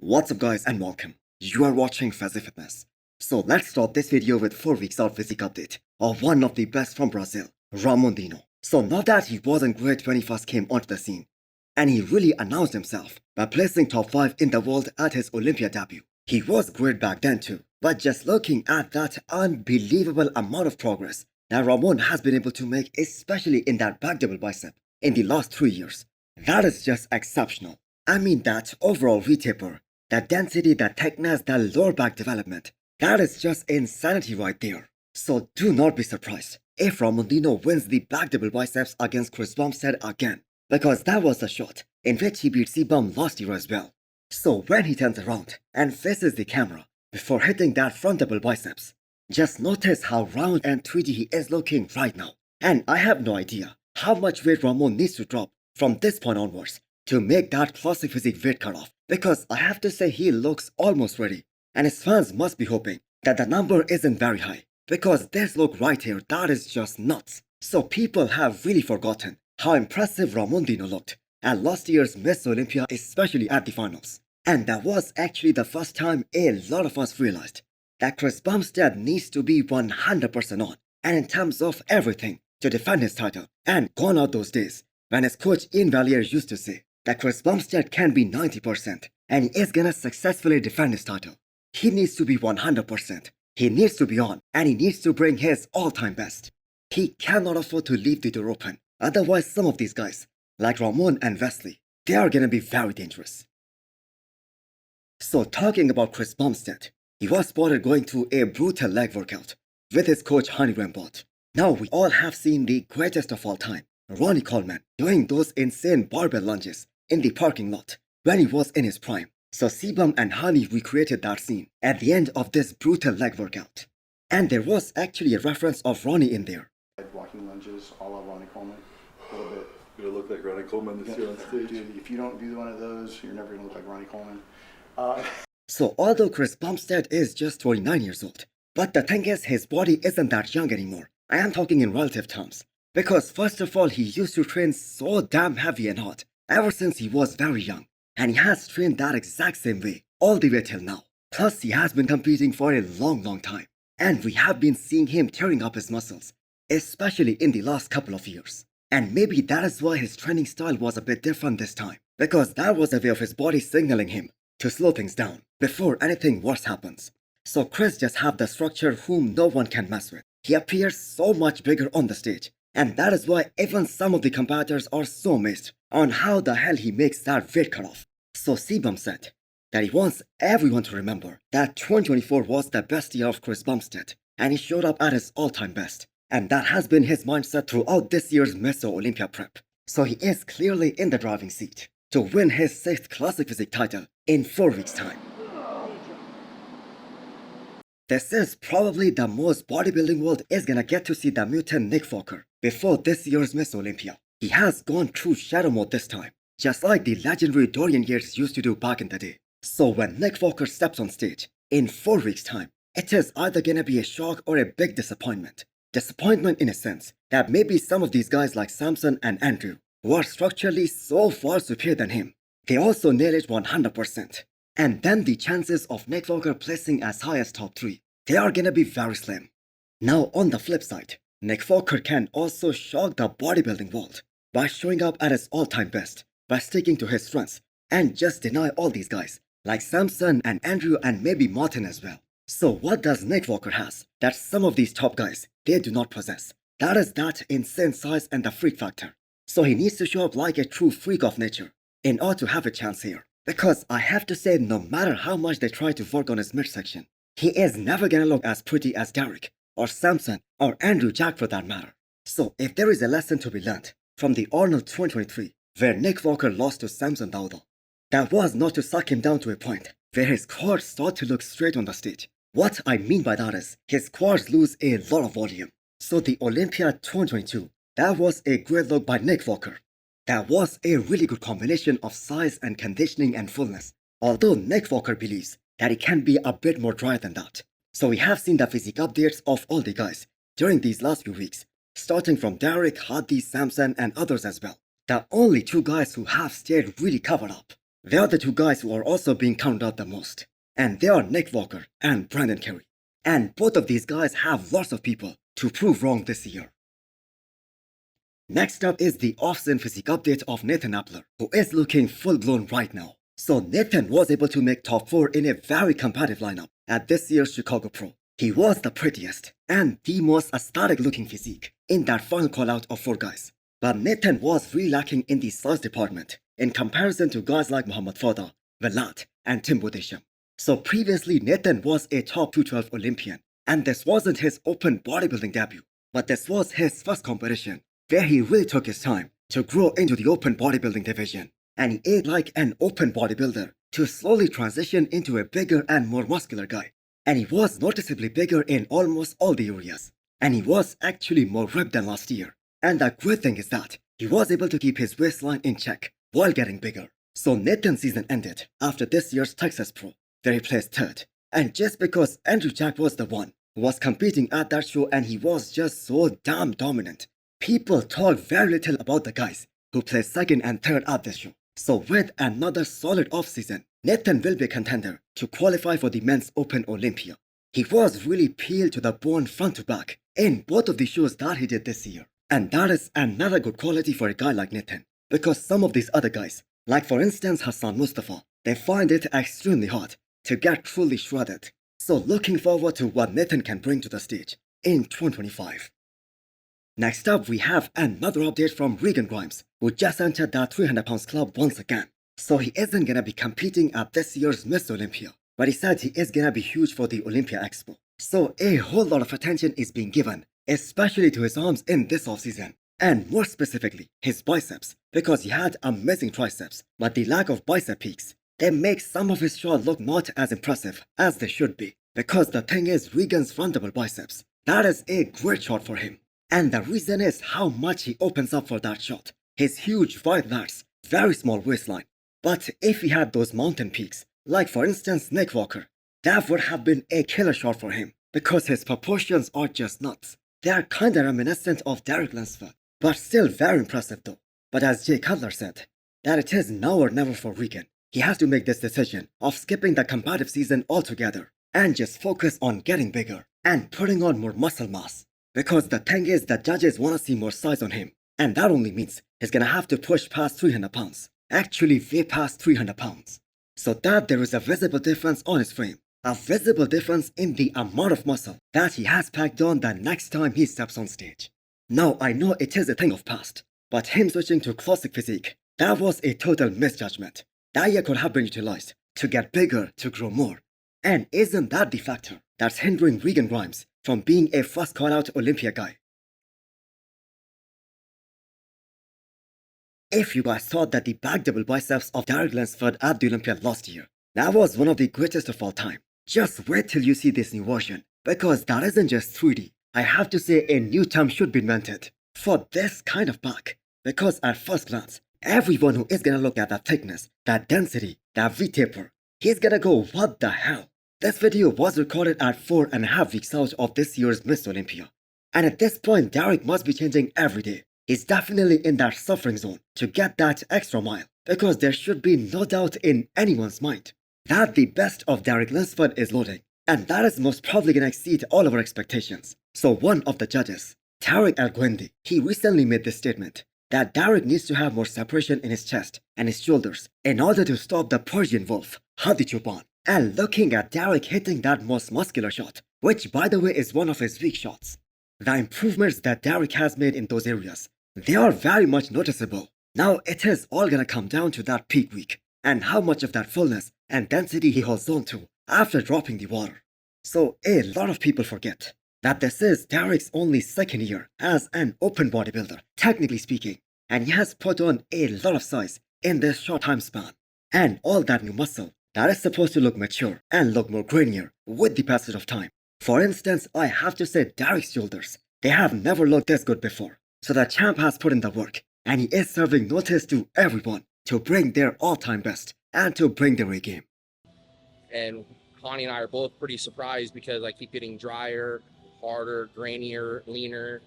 What's up guys and welcome. You are watching Fazi Fitness. So let's start this video with 4 weeks out physique update of one of the best from Brazil, Ramon. So not that he wasn't great when he first came onto the scene, and he really announced himself by placing top 5 in the world at his Olympia debut. He was great back then too, but just looking at that unbelievable amount of progress that Ramon has been able to make, especially in that back double bicep in the last 3 years, that is just exceptional. I mean that overall V-taper, that density, that thickness, that lower back development, that is just insanity right there. So do not be surprised if Ramon wins the back double biceps against Chris Bumstead again, because that was the shot in which he beat Cbum last year as well. So when he turns around and faces the camera before hitting that front double biceps, just notice how round and 3D he is looking right now. And I have no idea how much weight Ramon needs to drop from this point onwards to make that classic physique weight cutoff, because I have to say he looks almost ready, and his fans must be hoping that the number isn't very high, because this look right here, that is just nuts. So people have really forgotten how impressive Ramon looked at last year's Miss Olympia, especially at the finals. And that was actually the first time a lot of us realized that Chris Bumstead needs to be 100% on, and in terms of everything, to defend his title. And gone out those days when his coach Ian Valier used to say that Chris Bumstead can be 90% and he is gonna successfully defend his title. He needs to be 100%. He needs to be on, and he needs to bring his all-time best. He cannot afford to leave the door open. Otherwise, some of these guys, like Ramon and Wesley, they are gonna be very dangerous. So talking about Chris Bumstead, he was spotted going through a brutal leg workout with his coach Ramon. Now we all have seen the greatest of all time, Ronnie Coleman, doing those insane barbell lunges in the parking lot when he was in his prime. So Cbum and Honey recreated that scene at the end of this brutal leg workout. And there was actually a reference of Ronnie in there. Walking lunges, a la Ronnie Coleman, a little bit. You're gonna look like Ronnie Coleman this year on stage. Dude, if you don't do one of those, you're never gonna look like Ronnie Coleman. So although Chris Bumstead is just 29 years old, but the thing is his body isn't that young anymore. I am talking in relative terms. Because first of all, he used to train so damn heavy and hard ever since he was very young. And he has trained that exact same way all the way till now. Plus he has been competing for a long time. And we have been seeing him tearing up his muscles, especially in the last couple of years. And maybe that is why his training style was a bit different this time. Because that was a way of his body signaling him to slow things down before anything worse happens. So Chris just have the structure whom no one can mess with. He appears so much bigger on the stage. And that is why even some of the competitors are so amazed on how the hell he makes that weight cutoff. So Cbum said that he wants everyone to remember that 2024 was the best year of Chris Bumstead, and he showed up at his all-time best. And that has been his mindset throughout this year's Miss Olympia prep. So he is clearly in the driving seat to win his 6th classic physique title in 4 weeks' time. This is probably the most bodybuilding world is gonna get to see the mutant Nick Fokker before this year's Miss Olympia. He has gone through shadow mode this time, just like the legendary Dorian Yates used to do back in the day. So when Nick Fokker steps on stage in 4 weeks' time, it is either gonna be a shock or a big disappointment. Disappointment in a sense that maybe some of these guys like Samson and Andrew, who are structurally so far superior than him, they also nail it 100%. And then the chances of Nick Fokker placing as high as top 3, they are gonna be very slim. Now on the flip side, Nick Fokker can also shock the bodybuilding world by showing up at his all-time best, by sticking to his strengths, and just deny all these guys like Samson and Andrew and maybe Martin as well. So what does Nick Fokker has that some of these top guys, they do not possess? That is that insane size and the freak factor. So he needs to show up like a true freak of nature in order to have a chance here. Because I have to say, no matter how much they try to work on his midsection, he is never gonna look as pretty as Derek, or Samson, or Andrew Jack for that matter. So if there is a lesson to be learned from the Arnold 2023, where Nick Fokker lost to Samson Dowdle, that was not to suck him down to a point where his quads start to look straight on the stage. What I mean by that is, his quads lose a lot of volume. So the Olympia 2022, that was a great look by Nick Fokker. That was a really good combination of size and conditioning and fullness. Although Nick Fokker believes that he can be a bit more dry than that. So we have seen the physique updates of all the guys during these last few weeks, starting from Derek, Hadi, Samson and others as well. The only 2 guys who have stayed really covered up They are the two guys who are also being counted out the most. And they are Nick Walker and Brandon Carey. And both of these guys have lots of people to prove wrong this year. Next up is the off-season physique update of Nathan Epler, who is looking full-blown right now. So Nathan was able to make top 4 in a very competitive lineup at this year's Chicago Pro. He was the prettiest and the most aesthetic looking physique in that final call out of 4 guys. But Nathan was really lacking in the size department in comparison to guys like Muhammad Fada, Velat, and Tim Budesham. So previously Nathan was a top 212 Olympian, and this wasn't his open bodybuilding debut, but this was his first competition where he really took his time to grow into the open bodybuilding division. And he ate like an open bodybuilder to slowly transition into a bigger and more muscular guy. And he was noticeably bigger in almost all the areas. And he was actually more ripped than last year. And the great thing is that he was able to keep his waistline in check while getting bigger. So Nathan's season ended after this year's Texas Pro, where he placed 3rd. And just because Andrew Jack was the one who was competing at that show and he was just so damn dominant, people talk very little about the guys who placed 2nd and 3rd at this show. So with another solid off-season, Nathan will be a contender to qualify for the men's Open Olympia. He was really peeled to the bone front to back in both of the shows that he did this year. And that is another good quality for a guy like Nathan, because some of these other guys, like for instance Hassan Mustafa, they find it extremely hard to get truly shredded. So looking forward to what Nathan can bring to the stage in 2025. Next up, we have another update from Regan Grimes, who just entered that 300 pounds club once again. So he isn't gonna be competing at this year's Miss Olympia, but he said he is gonna be huge for the Olympia Expo. So a whole lot of attention is being given, especially to his arms in this offseason, and more specifically, his biceps, because he had amazing triceps, but the lack of bicep peaks, they make some of his shots look not as impressive as they should be. Because the thing is, Regan's front double biceps, that is a great shot for him. And the reason is how much he opens up for that shot. His huge wide lats, very small waistline. But if he had those mountain peaks, like for instance Nick Walker, that would have been a killer shot for him, because his proportions are just nuts. They are kinda reminiscent of Dereklford, but still very impressive though. But as Jay Cutler said, that it is now or never for Regan. He has to make this decision of skipping the competitive season altogether and just focus on getting bigger and putting on more muscle mass. Because the thing is that judges want to see more size on him, and that only means he's gonna have to push past 300 pounds, actually way past 300 pounds. So that there is a visible difference on his frame, a visible difference in the amount of muscle that he has packed on the next time he steps on stage. Now I know it is a thing of past, but him switching to classic physique, that was a total misjudgment. That year could have been utilized to get bigger, to grow more. And isn't that the factor that's hindering Regan Grimes from being a first call-out Olympia guy? If you guys thought that the back double biceps of Dereklford at the Olympia last year, that was one of the greatest of all time, just wait till you see this new version, because that isn't just 3D. I have to say a new term should be invented for this kind of back, because at first glance, everyone who is gonna look at that thickness, that density, that V-taper, he's gonna go, what the hell? This video was recorded at 4.5 weeks out of this year's Miss Olympia. And at this point, Derek must be changing every day. He's definitely in that suffering zone to get that extra mile, because there should be no doubt in anyone's mind that the best of Dereklford is loading, and that is most probably gonna exceed all of our expectations. So one of the judges, Tarek El-Gwendi, he recently made this statement that Derek needs to have more separation in his chest and his shoulders in order to stop the Persian wolf, Hadi Chupan. And looking at Derek hitting that most muscular shot, which by the way is one of his weak shots, the improvements that Derek has made in those areas, they are very much noticeable. Now it is all gonna come down to that peak week and how much of that fullness and density he holds on to after dropping the water. So a lot of people forget that this is Derek's only 2nd year as an open bodybuilder, technically speaking, and he has put on a lot of size in this short time span. And all that new muscle that is supposed to look mature and look more grainier with the passage of time. For instance, I have to say Derek's shoulders, they have never looked this good before. So the champ has put in the work, and he is serving notice to everyone to bring their all-time best and to bring their A game. And Connie and I are both pretty surprised because I keep getting drier, harder, grainier, leaner.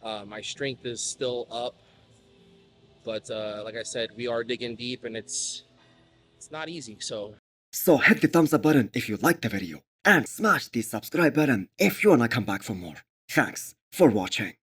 My strength is still up, but like I said, we are digging deep, and it's it's not easy. So So hit the thumbs up button if you liked the video and smash the subscribe button if you wanna come back for more. Thanks for watching.